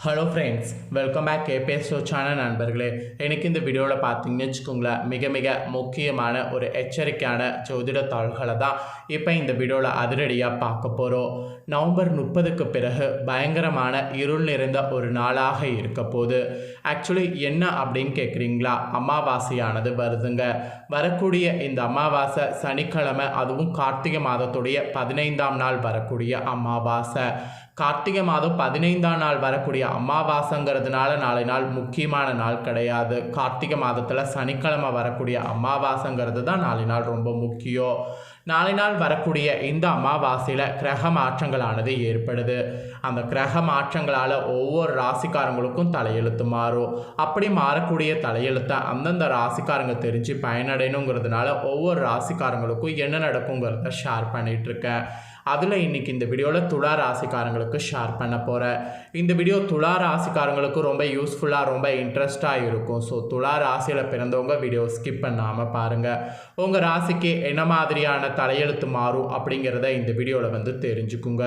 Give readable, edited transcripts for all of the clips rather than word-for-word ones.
Hello friends, welcome back KPS show channel நண்பர்களே. எனக்கு இந்த வீடியோவில் பார்த்தீங்கன்னு வச்சுக்கோங்களேன், மிக மிக முக்கியமான ஒரு எச்சரிக்கையான ஜோதிட தாள்களை தான் இப்போ இந்த வீடியோவில் அதிரடியாக பார்க்க போகிறோம். நவம்பர் 30க்கு பிறகு பயங்கரமான இருள் நிறைந்த ஒரு நாளாக இருக்க போகுது. ஆக்சுவலி என்ன அப்படின்னு கேட்குறீங்களா? அமாவாசையானது வருதுங்க. வரக்கூடிய இந்த அமாவாசை சனிக்கிழமை, அதுவும் கார்த்திகை மாதத்துடைய 15ஆம் நாள் வரக்கூடிய அமாவாசை. கார்த்திகை மாதம் 15ஆம் நாள் வரக்கூடிய அமாவாசைங்கிறதுனால நாளை நாள் முக்கியமான நாள் கிடையாது. கார்த்திகை மாதத்தில் சனிக்கிழமை வரக்கூடிய அமாவாசைங்கிறது தான் நாளை நாள் ரொம்ப முக்கியம். நாளை நாள் வரக்கூடிய இந்த அமாவாசையில் கிரக மாற்றங்களானது ஏற்படுது. அந்த கிரக மாற்றங்களால் ஒவ்வொரு ராசிக்காரங்களுக்கும் தலையெழுத்து மாறும். அப்படி மாறக்கூடிய தலையெழுத்தை அந்தந்த ராசிக்காரங்க தெரிஞ்சு பயனடையணுங்கிறதுனால ஒவ்வொரு ராசிக்காரங்களுக்கும் என்ன நடக்குங்கிறத ஷேர் பண்ணிகிட்ருக்கேன். அதில் இன்றைக்கி இந்த வீடியோவில் துலா ராசிக்காரங்களுக்கு ஷேர் பண்ண போகிறேன். இந்த வீடியோ துலா ராசிக்காரங்களுக்கு ரொம்ப யூஸ்ஃபுல்லாக, ரொம்ப இன்ட்ரெஸ்டாக இருக்கும். ஸோ துலா ராசியில் பிறந்தவங்க வீடியோ ஸ்கிப் பண்ணாமல் பாருங்கள். உங்கள் ராசிக்கு என்ன மாதிரியான தலையெழுத்து மாறும் அப்படிங்கிறத இந்த வீடியோவில் தெரிஞ்சுக்குங்க.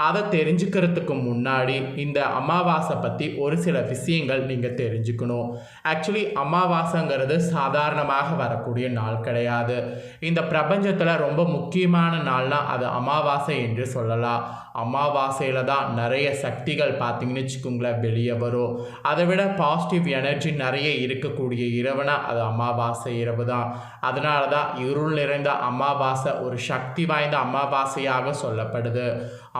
அதை தெரிஞ்சுக்கிறதுக்கு முன்னாடி இந்த அமாவாசை பற்றி ஒரு சில விஷயங்கள் நீங்கள் தெரிஞ்சுக்கணும். ஆக்சுவலி அமாவாசைங்கிறது சாதாரணமாக வரக்கூடிய நாள் கிடையாது. இந்த பிரபஞ்சத்தில் ரொம்ப முக்கியமான நாள்னால் அது அமாவாசை என்று சொல்லலாம். அமாவாசையில் தான் நிறைய சக்திகள் பார்த்தீங்கன்னு வச்சுக்கோங்களேன் வெளியே வரும். அதை விட பாசிட்டிவ் எனர்ஜி நிறைய இருக்கக்கூடிய இரவுனா அது அமாவாசை இரவு தான். அதனால தான் இருள் நிறைந்த அமாவாசை ஒரு சக்தி வாய்ந்த அமாவாசையாக சொல்லப்படுது.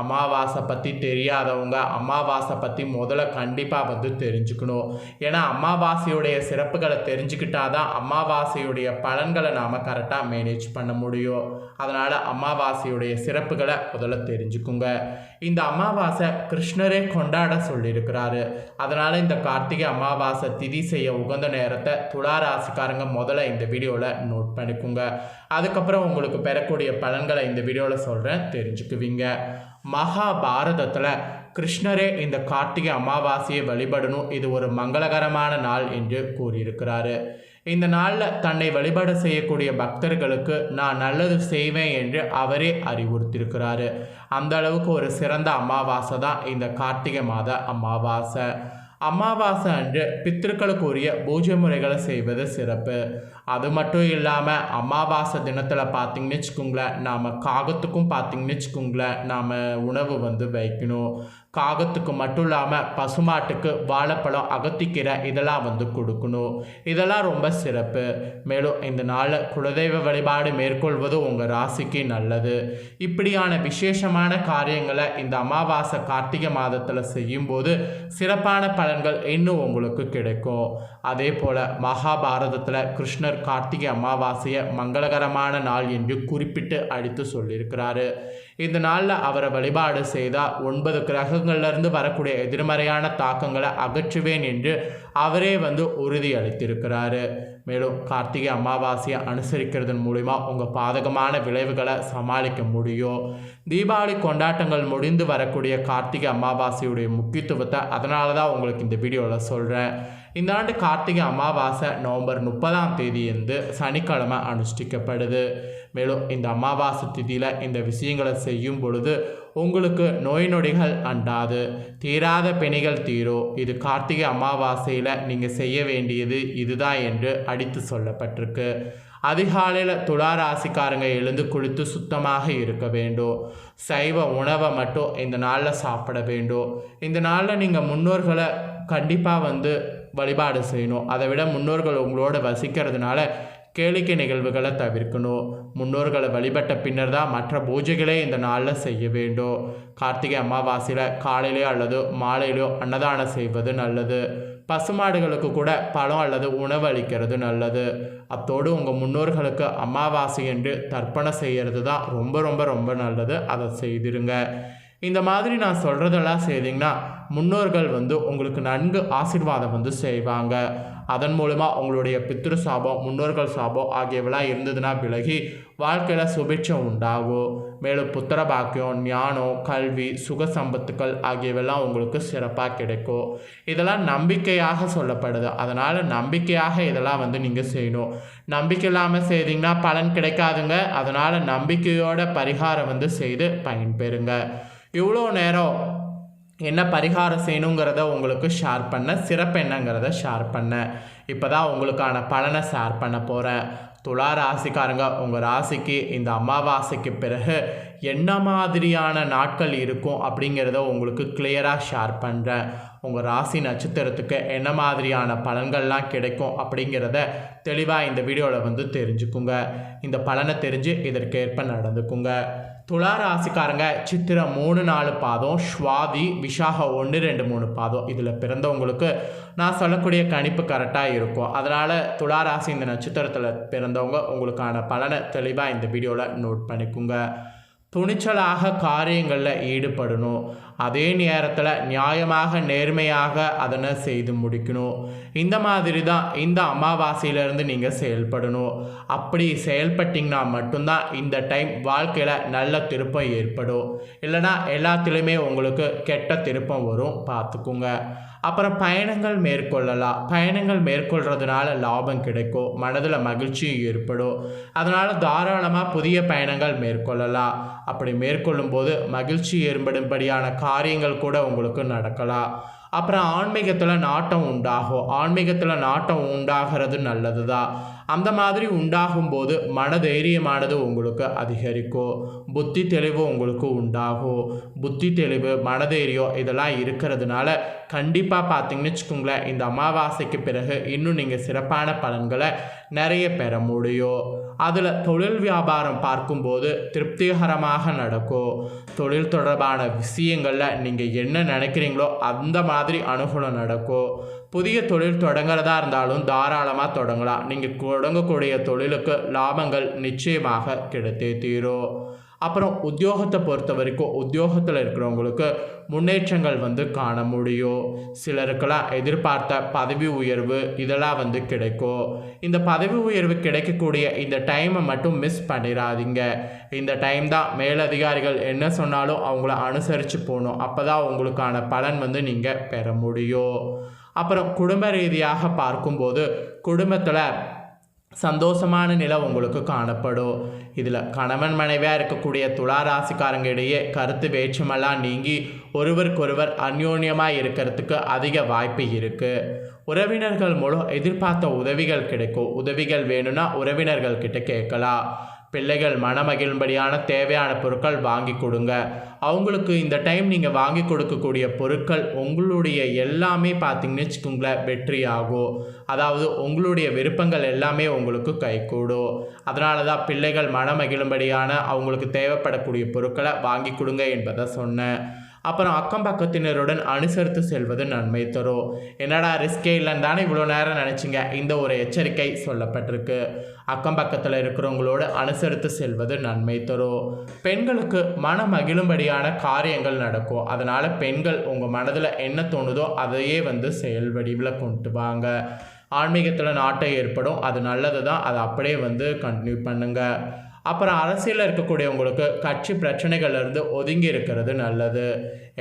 அமாவாசை பற்றி தெரியாதவங்க அமாவாசை பற்றி முதல்ல கண்டிப்பாக தெரிஞ்சுக்கணும். ஏன்னா அமாவாசையுடைய சிறப்புகளை தெரிஞ்சுக்கிட்டாதான் அமாவாசையுடைய பலன்களை நாம் கரெக்டாக மேனேஜ் பண்ண முடியும். அதனால் அமாவாசையுடைய சிறப்புகளை முதல்ல தெரிஞ்சுக்குங்க. இந்த அமாவாசை கிருஷ்ணரே கொண்டாட சொல்லியிருக்கிறாரு. அதனால் இந்த கார்த்திகை அமாவாசை திதி செய்ய உகந்த நேரத்தை துலா ராசிக்காரங்க முதல்ல இந்த வீடியோவில் நோட் பண்ணிக்கோங்க. அதுக்கப்புறம் உங்களுக்கு பெறக்கூடிய பலன்களை இந்த வீடியோவில் சொல்கிறேன், தெரிஞ்சுக்குவீங்க. மகாபாரதத்தில் கிருஷ்ணரே இந்த கார்த்திகை அமாவாசையை வழிபடணும், இது ஒரு மங்களகரமான நாள் என்று கூறியிருக்கிறாரு. இந்த நாளில் தன்னை வழிபாடு செய்யக்கூடிய பக்தர்களுக்கு நான் நல்லது செய்வேன் என்று அவரே அறிவுறுத்தியிருக்கிறாரு. அந்த அளவுக்கு ஒரு சிறந்த அமாவாசை தான் இந்த கார்த்திகை மாத அமாவாசை. அமாவாசை அன்று பித்திருக்களுக்கு உரிய பூஜை முறைகளை செய்வது சிறப்பு. அது மட்டும் இல்லாமல் அமாவாசை தினத்தில் பார்த்திங்கன்னு வச்சுக்கோங்களேன், நாம் காகத்துக்கும் பார்த்திங்கன்னு வச்சுக்கோங்களேன் நாம் உணவு வைக்கணும். காகத்துக்கு மட்டும் இல்லாமல் பசுமாட்டுக்கு வாழைப்பழம், அகத்திக்கீரை இதெல்லாம் கொடுக்கணும். இதெல்லாம் ரொம்ப சிறப்பு. மேலும் இந்த நாளில் குலதெய்வ வழிபாடு மேற்கொள்வது உங்கள் ராசிக்கு நல்லது. இப்படியான விசேஷமான காரியங்களை இந்த அமாவாசை கார்த்திகை மாதத்தில் செய்யும்போது சிறப்பான பலன்கள் இன்னும் உங்களுக்கு கிடைக்கும். அதே போல் மகாபாரதத்தில் கிருஷ்ணர் கார்த்திகை அமாவாசையை மங்களகரமான நாள் என்று குறிப்பிட்டு அடித்து சொல்லியிருக்கிறாரு. இந்த நாளில் அவரை வழிபாடு செய்தால் 9 கிரகங்கள்லேருந்து வரக்கூடிய எதிர்மறையான தாக்கங்களை அகற்றுவேன் என்று அவரே உறுதி அளித்திருக்கிறாரு. மேலும் கார்த்திகை அமாவாசையை அனுசரிக்கிறதன் மூலிமா உங்கள் பாதகமான விளைவுகளை சமாளிக்க முடியும். தீபாவளி கொண்டாட்டங்கள் முடிந்து வரக்கூடிய கார்த்திகை அமாவாசையுடைய முக்கியத்துவத்தை அதனால தான் உங்களுக்கு இந்த வீடியோவில் சொல்கிறேன். இந்த ஆண்டு கார்த்திகை அமாவாசை நவம்பர் 30ஆம் தேதி சனிக்கிழமை அனுஷ்டிக்கப்படுது. மேலும் இந்த அமாவாசை திதியில் இந்த விஷயங்களை செய்யும் பொழுது உங்களுக்கு நோய் நொடிகள் அண்டாது, தீராத பிணிகள் தீரும். இது கார்த்திகை அமாவாசையில் நீங்கள் செய்ய வேண்டியது இதுதான் என்று அடித்து சொல்லப்பட்டிருக்கு. அதிகாலையில் துலா ராசிக்காரங்க எழுந்து குளித்து சுத்தமாக இருக்க வேண்டும். சைவ உணவை மட்டும் இந்த நாளில் சாப்பிட வேண்டும். இந்த நாளில் நீங்கள் முன்னோர்களை கண்டிப்பாக வழிபாடு செய்யணும். அதை விட முன்னோர்கள் உங்களோட வசிக்கிறதுனால கேளிக்கை நிகழ்வுகளை தவிர்க்கணும். முன்னோர்களை வழிபட்ட பின்னர் தான் மற்ற பூஜைகளே இந்த நாளில் செய்ய வேண்டும். கார்த்திகை அமாவாசையில் காலையிலையோ அல்லது மாலையிலையோ அன்னதானம் செய்வது நல்லது. பசுமாடுகளுக்கு கூட பழம் அல்லது உணவு அளிக்கிறது நல்லது. அத்தோடு உங்கள் முன்னோர்களுக்கு அமாவாசை என்று தர்ப்பணம் செய்கிறது தான் ரொம்ப ரொம்ப ரொம்ப நல்லது. அதை செய்திருங்க. இந்த மாதிரி நான் சொல்கிறதெல்லாம் செய்திங்கன்னா முன்னோர்கள் உங்களுக்கு நன்கு ஆசீர்வாதம் செய்வாங்க. அதன் மூலமாக உங்களுடைய பித்ரு சாபம், முன்னோர்கள் சாபம் ஆகியவெல்லாம் இருந்ததுன்னா விலகி வாழ்க்கையில் சுபிட்சம் உண்டாகும். மேலும் புத்திர பாக்கியம், ஞானம், கல்வி, சுக சம்பத்துக்கள் ஆகியவெல்லாம் உங்களுக்கு சிறப்பாக கிடைக்கும். இதெல்லாம் நம்பிக்கையாக சொல்லப்படுது. அதனால் நம்பிக்கையாக இதெல்லாம் நீங்கள் செய்யணும். நம்பிக்கை இல்லாமல் செய்தீங்கன்னா பலன் கிடைக்காதுங்க. அதனால் நம்பிக்கையோட பரிகாரம் செய்து பயன்பெறுங்க. இவ்வளோ நேரம் என்ன பரிகாரம் செய்யணுங்கிறத உங்களுக்கு ஷேர் பண்ண, சிறப்பு என்னங்கிறத ஷேர் பண்ண. இப்போ தான் உங்களுக்கான பலனை ஷேர் பண்ண போகிறேன். துலா ராசிக்காரங்க, உங்கள் ராசிக்கு இந்த அமாவாசைக்கு பிறகு என்ன மாதிரியான நாட்கள் இருக்கும் அப்படிங்கிறத உங்களுக்கு கிளியராக ஷேர் பண்ணுறேன். உங்கள் ராசி நட்சத்திரத்துக்கு என்ன மாதிரியான பலன்கள்லாம் கிடைக்கும் அப்படிங்கிறத தெளிவாக இந்த வீடியோவில் தெரிஞ்சுக்குங்க. இந்த பலனை தெரிஞ்சு இதற்கேற்ப நடந்துக்குங்க. துலா ராசிக்காரங்க சித்திரை 3-4 பாதம், ஸ்வாதி விஷாக 1-2-3 பாதம் இதில் பிறந்தவங்களுக்கு நான் சொல்லக்கூடிய கணிப்பு கரெக்டாக இருக்கும். அதனால் துலா ராசி இந்த நட்சத்திரத்தில் பிறந்தவங்க உங்களுக்கான பலனை தெளிவாக இந்த வீடியோவில் நோட் பண்ணிக்குங்க. துணிச்சலாக காரியங்களில் ஈடுபடணும். அதே நேரத்தில் நியாயமாக நேர்மையாக அதனை செய்து முடிக்கணும். இந்த மாதிரி தான் இந்த அமாவாசையிலேருந்து நீங்கள் செயல்படணும். அப்படி செயல்பட்டிங்கன்னா மட்டும்தான் இந்த டைம் வாழ்க்கையில் நல்ல திருப்பம் ஏற்படும். இல்லைனா எல்லாத்துலேயுமே உங்களுக்கு கெட்ட திருப்பம் வரும், பார்த்துக்குங்க. அப்புறம் பயணங்கள் மேற்கொள்ளலாம். பயணங்கள் மேற்கொள்கிறதுனால லாபம் கிடைக்கும், மனதில் மகிழ்ச்சி ஏற்படும். அதனால் தாராளமாக புதிய பயணங்கள் மேற்கொள்ளலாம். அப்படி மேற்கொள்ளும் போது மகிழ்ச்சி ஏற்படும்படியான காரியங்கள் கூட உங்களுக்கு நடக்கலாம். அப்புறம் ஆன்மீகத்தில் நாட்டம் உண்டாகும். ஆன்மீகத்தில் நாட்டம் உண்டாகிறது நல்லது தான். அந்த மாதிரி உண்டாகும்போது மனதைரியமானது உங்களுக்கு அதிகரிக்கும். புத்தி தெளிவு உங்களுக்கு உண்டாகும். புத்தி தெளிவு, மனதைரியம் இதெல்லாம் இருக்கிறதுனால கண்டிப்பாக பார்த்தீங்கன்னு வச்சுக்கோங்களேன், இந்த அமாவாசைக்கு பிறகு இன்னும் நீங்கள் சிறப்பான பலன்களை நிறைய பெற முடியும். அதில் தொழில் வியாபாரம் பார்க்கும்போது திருப்திகரமாக நடக்கும். தொழில் தொடர்பான விஷயங்களில் நீங்கள் என்ன நினைக்கிறீங்களோ அந்த மாதிரி அனுகூலம் நடக்கும். புதிய தொழில் தொடங்குறதா இருந்தாலும் தாராளமாக தொடங்கலாம். நீங்கள் தொடங்கக்கூடிய தொழிலுக்கு லாபங்கள் நிச்சயமாக கிடைத்தே தீரும். அப்புறம் உத்தியோகத்தை பொறுத்த வரைக்கும் உத்தியோகத்தில் இருக்கிறவங்களுக்கு முன்னேற்றங்கள் காண முடியும். சிலருக்கெல்லாம் எதிர்பார்த்த பதவி உயர்வு இதெல்லாம் கிடைக்கும். இந்த பதவி உயர்வு கிடைக்கக்கூடிய இந்த டைமை மட்டும் மிஸ் பண்ணிடாதீங்க. இந்த டைம் தான் மேலதிகாரிகள் என்ன சொன்னாலும் அவங்கள அனுசரித்து போகணும். அப்போ தான் உங்களுக்கான பலன் நீங்கள் பெற முடியும். அப்புறம் குடும்ப ரீதியாக பார்க்கும்போது குடும்பத்தில் சந்தோஷமான நிலை உங்களுக்கு காணப்படும். இதில் கணவன் மனைவியாக இருக்கக்கூடிய துலா ராசிக்காரங்க இடையே கருத்து வேற்றுமெல்லாம் நீங்கி ஒருவருக்கொருவர் அந்யோன்யமாக இருக்கிறதுக்கு அதிக வாய்ப்பு இருக்குது. உறவினர்கள் மூலம் எதிர்பார்த்த உதவிகள் கிடைக்கும். உதவிகள் வேணும்னா உறவினர்கள் கிட்ட கேட்கலாம். பிள்ளைகள் மனமகிழும்படியான தேவையான பொருட்கள் வாங்கி கொடுங்க. அவங்களுக்கு இந்த டைம் நீங்கள் வாங்கி கொடுக்கக்கூடிய பொருட்கள் உங்களுடைய எல்லாமே பார்த்தீங்கன்னு வச்சுக்கோங்களேன் வெற்றி ஆகும். அதாவது உங்களுடைய விருப்பங்கள் எல்லாமே உங்களுக்கு கைகூடும். அதனால தான் பிள்ளைகள் மனமகிழும்படியான அவங்களுக்கு தேவைப்படக்கூடிய பொருட்களை வாங்கி கொடுங்க என்பதை சொன்னேன். அப்புறம் அக்கம் பக்கத்தினருடன் அனுசரித்து செல்வது நன்மை தரும். என்னடா ரிஸ்கே இல்லைன்னு தானே இவ்வளோ நேரம் நினச்சிங்க, இந்த ஒரு எச்சரிக்கை சொல்லப்பட்டிருக்கு. அக்கம் பக்கத்தில் இருக்கிறவங்களோடு அனுசரித்து செல்வது நன்மை தரும். பெண்களுக்கு மன மகிழும்படியான காரியங்கள் நடக்கும். அதனால் பெண்கள் உங்கள் மனதில் என்ன தோணுதோ அதையே செயல் வடிவில் கொண்டு வாங்க. ஆன்மீகத்தில் நாட்டம் ஏற்படும், அது நல்லது தான். அதை அப்படியே கண்டினியூ பண்ணுங்கள். அப்புறம் அரசியலில் இருக்கக்கூடியவங்களுக்கு கட்சி பிரச்சனைகள்லேருந்து ஒதுங்கி இருக்கிறது நல்லது.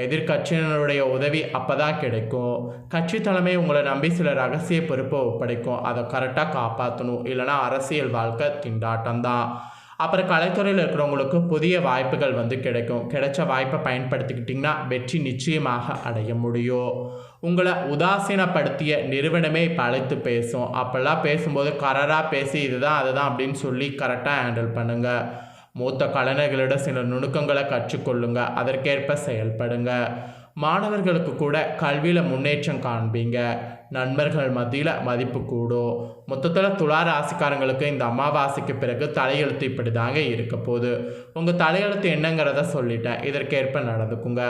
எதிர்கட்சியினருடைய உதவி அப்போ தான் கிடைக்கும். கட்சி தலைமை உங்களை நம்பி சில ரகசிய பொறுப்பை ஒப்படைக்கும். அதை கரெக்டாக காப்பாற்றணும், இல்லைனா அரசியல் வாழ்க்கை திண்டாட்டம் தான். அப்புறம் கலைத்துறையில் இருக்கிறவங்களுக்கு புதிய வாய்ப்புகள் கிடைக்கும். கிடைச்ச வாய்ப்பை பயன்படுத்திக்கிட்டிங்கன்னா வெற்றி நிச்சயமாக அடைய முடியும். உங்களை உதாசீனப்படுத்திய நிறுவனமே இப்போ அழைத்து பேசும். அப்போல்லாம் பேசும்போது கராராக பேசி இதுதான் அதுதான் அப்படின்னு சொல்லி கரெக்டாக ஹேண்டில் பண்ணுங்கள். மூத்த கலைஞர்களிடம் சில நுணுக்கங்களை கற்றுக்கொள்ளுங்க. அதற்கேற்ப செயல்படுங்க. மாணவர்களுக்கு கூட கல்வியில் முன்னேற்றம் காண்பீங்க. நண்பர்கள் மத்தியில் மதிப்பு கூடும். மொத்தத்தில் துலா ராசிக்காரங்களுக்கு இந்த அமாவாசைக்கு பிறகு தலையெழுத்து இப்படி தாங்க இருக்க போகுது. உங்கள் தலையெழுத்து என்னங்கிறத சொல்லிட்டேன். இதற்கேற்ப நடந்துக்குங்க.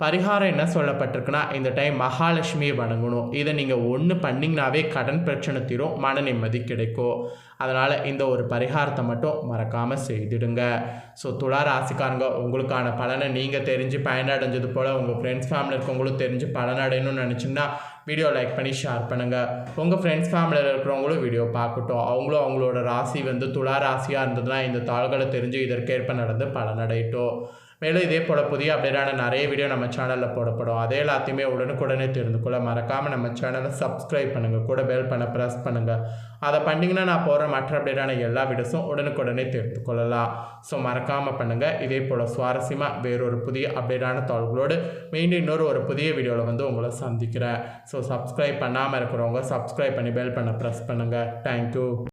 பரிகாரம் என்ன சொல்லப்பட்டிருக்குன்னா, இந்த டைம் மகாலட்சுமியை வணங்கணும். இதை நீங்கள் ஒன்று பண்ணிங்கனாவே கடன் பிரச்சனை தீரும், மன நிம்மதி கிடைக்கும். அதனால் இந்த ஒரு பரிகாரத்தை மட்டும் மறக்காமல் செய்திடுங்க. ஸோ துலா ராசிக்காரங்க, உங்களுக்கான பலனை நீங்கள் தெரிஞ்சு பயனடைஞ்சது போல் உங்கள் ஃப்ரெண்ட்ஸ் ஃபேமிலி இருக்கவங்களும் தெரிஞ்சு பலனடையணும்னு நினச்சிங்கன்னா வீடியோ லைக் பண்ணி ஷேர் பண்ணுங்கள். உங்கள் ஃப்ரெண்ட்ஸ் ஃபேமிலியில் இருக்கிறவங்களும் வீடியோ பார்க்கட்டும். அவங்களும் அவங்களோட ராசி துலா ராசியாக இருந்ததுன்னா இந்த தாள்களை தெரிஞ்சு இதற்கேற்ப நடந்து பலனடையட்டும். மேலும் இதே போல் புதிய அப்டேட்டான நிறைய வீடியோ நம்ம சேனலில் போடப்படும். அதே எல்லாத்தையுமே உடனுக்குடனே தெரிந்து கொள்ள மறக்காமல் நம்ம சேனலை சப்ஸ்கிரைப் பண்ணுங்கள், கூட பெல் பண்ண ப்ரெஸ் பண்ணுங்கள். அதை பண்ணிங்கன்னா நான் போகிற மற்ற அப்டேட்டான எல்லா வீடியோஸும் உடனுக்குடனே தெரிந்து கொள்ளலாம். ஸோ மறக்காமல் பண்ணுங்கள். இதே போல் சுவாரஸ்யமாக வேறொரு புதிய அப்டேட்டான தகவல்களோடு மீண்டும் இன்னொரு ஒரு புதிய வீடியோவில் வந்து உங்களை சந்திக்கிறேன். ஸோ சப்ஸ்கிரைப் பண்ணாமல் இருக்கிறவங்க சப்ஸ்கிரைப் பண்ணி பெல் பண்ண ப்ரெஸ் பண்ணுங்கள். தேங்க்யூ.